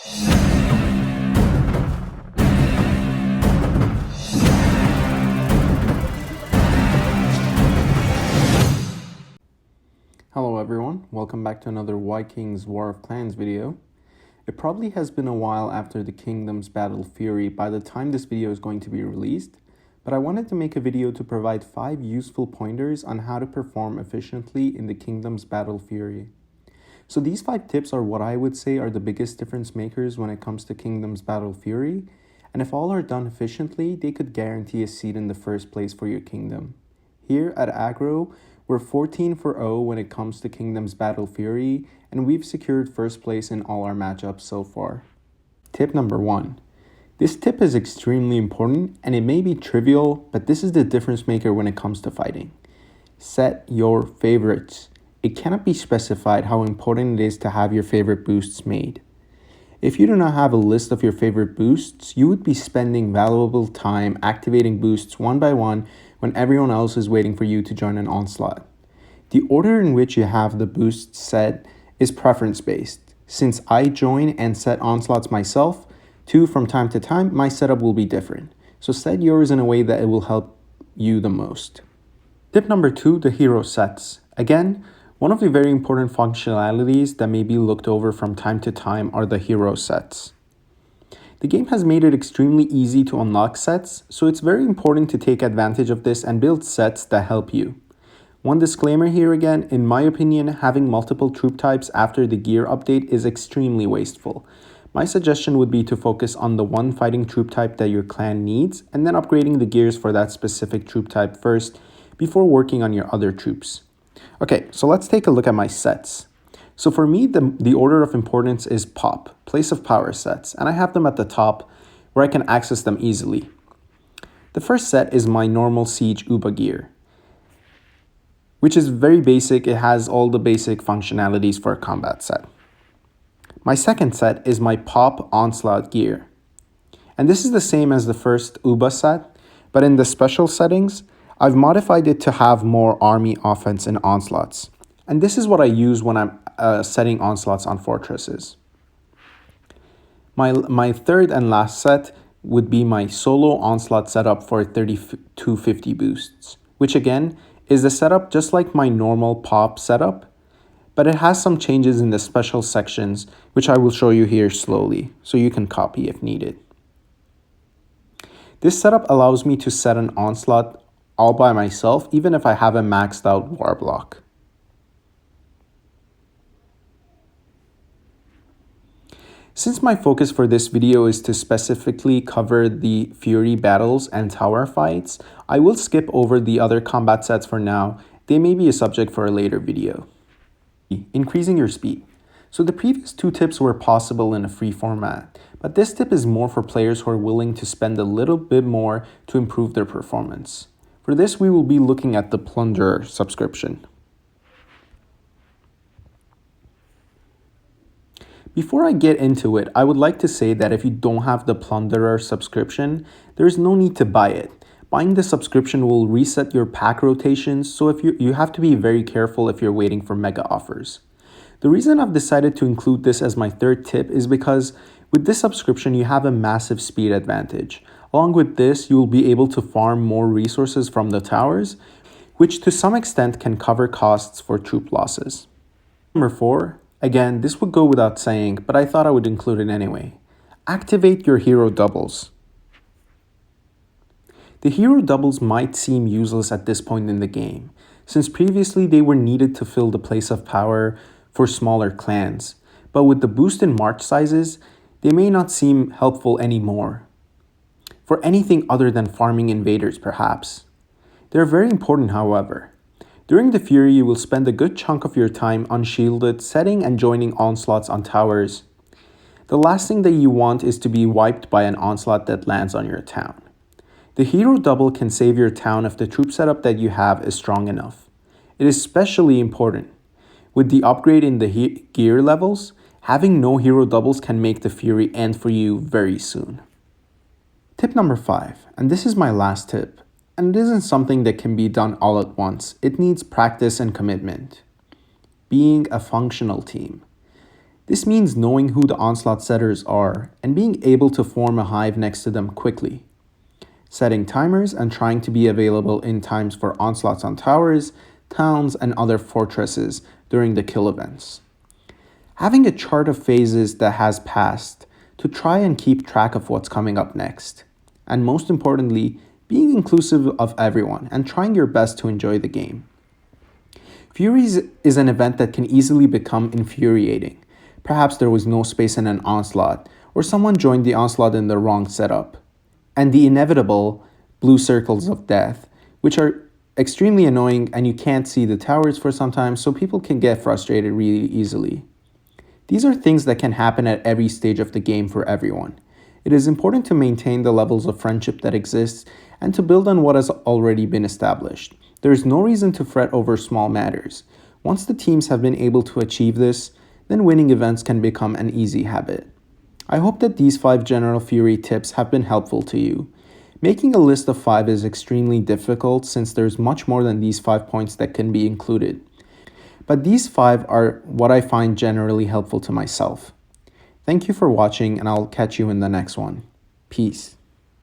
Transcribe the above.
Hello everyone, welcome back to another Vikings War of Clans video. It probably has been a while after the Kingdom's Battle Fury by the time this video is going to be released, but I wanted to make a video to provide 5 useful pointers on how to perform efficiently in the Kingdom's Battle Fury. So these 5 tips are what I would say are the biggest difference makers when it comes to Kingdom's Battle Fury, and if all are done efficiently, they could guarantee a seat in the first place for your kingdom. Here at Aggro, we're 14-0 when it comes to Kingdom's Battle Fury, and we've secured first place in all our matchups so far. Tip number 1. This tip is extremely important, and it may be trivial, but this is the difference maker when it comes to fighting. Set your favorites. It cannot be specified how important it is to have your favorite boosts made. If you do not have a list of your favorite boosts, you would be spending valuable time activating boosts one by one when everyone else is waiting for you to join an onslaught. The order in which you have the boosts set is preference-based. Since I join and set onslaughts myself, too, from time to time, my setup will be different. So set yours in a way that it will help you the most. Tip number 2, the hero sets. Again, one of the very important functionalities that may be looked over from time to time are the hero sets. The game has made it extremely easy to unlock sets, so it's very important to take advantage of this and build sets that help you. One disclaimer here again, in my opinion, having multiple troop types after the gear update is extremely wasteful. My suggestion would be to focus on the one fighting troop type that your clan needs, and then upgrading the gears for that specific troop type first, before working on your other troops. Okay, so let's take a look at my sets. So for me, the order of importance is POP, Place of Power sets, and I have them at the top where I can access them easily. The first set is my normal Siege Uba gear, which is very basic. It has all the basic functionalities for a combat set. My second set is my POP Onslaught gear, and this is the same as the first Uba set, but in the special settings, I've modified it to have more army offense and onslaughts. And this is what I use when I'm setting onslaughts on fortresses. My third and last set would be my solo onslaught setup for 3250 boosts, which again is the setup just like my normal POP setup, but it has some changes in the special sections, which I will show you here slowly, so you can copy if needed. This setup allows me to set an onslaught all by myself, even if I have a maxed out war block. Since my focus for this video is to specifically cover the Fury battles and tower fights, I will skip over the other combat sets for now. They may be a subject for a later video. Increasing your speed. So the previous 2 tips were possible in a free format, but this tip is more for players who are willing to spend a little bit more to improve their performance. For this, we will be looking at the Plunderer subscription. Before I get into it, I would like to say that if you don't have the Plunderer subscription, there is no need to buy it. Buying the subscription will reset your pack rotations, so if you have to be very careful if you're waiting for mega offers. The reason I've decided to include this as my third tip is because with this subscription, you have a massive speed advantage. Along with this, you will be able to farm more resources from the towers, which to some extent can cover costs for troop losses. Number 4, again, this would go without saying, but I thought I would include it anyway. Activate your hero doubles. The hero doubles might seem useless at this point in the game, since previously they were needed to fill the place of power for smaller clans, but with the boost in march sizes, they may not seem helpful anymore. For anything other than farming invaders, perhaps. They're very important, however. During the Fury, you will spend a good chunk of your time unshielded, setting and joining onslaughts on towers. The last thing that you want is to be wiped by an onslaught that lands on your town. The hero double can save your town if the troop setup that you have is strong enough. It is especially important. With the upgrade in the gear levels, having no hero doubles can make the Fury end for you very soon. Tip number 5, and this is my last tip, and it isn't something that can be done all at once. It needs practice and commitment. Being a functional team. This means knowing who the onslaught setters are and being able to form a hive next to them quickly. Setting timers and trying to be available in times for onslaughts on towers, towns, and other fortresses during the kill events. Having a chart of phases that has passed to try and keep track of what's coming up next. And most importantly, being inclusive of everyone and trying your best to enjoy the game. Furies is an event that can easily become infuriating. Perhaps there was no space in an onslaught, or someone joined the onslaught in the wrong setup. And the inevitable blue circles of death, which are extremely annoying and you can't see the towers for some time, so people can get frustrated really easily. These are things that can happen at every stage of the game for everyone. It is important to maintain the levels of friendship that exists and to build on what has already been established. There is no reason to fret over small matters. Once the teams have been able to achieve this, then winning events can become an easy habit. I hope that these 5 general Fury tips have been helpful to you. Making a list of 5 is extremely difficult since there's much more than these 5 points that can be included. But these 5 are what I find generally helpful to myself. Thank you for watching, and I'll catch you in the next one. Peace.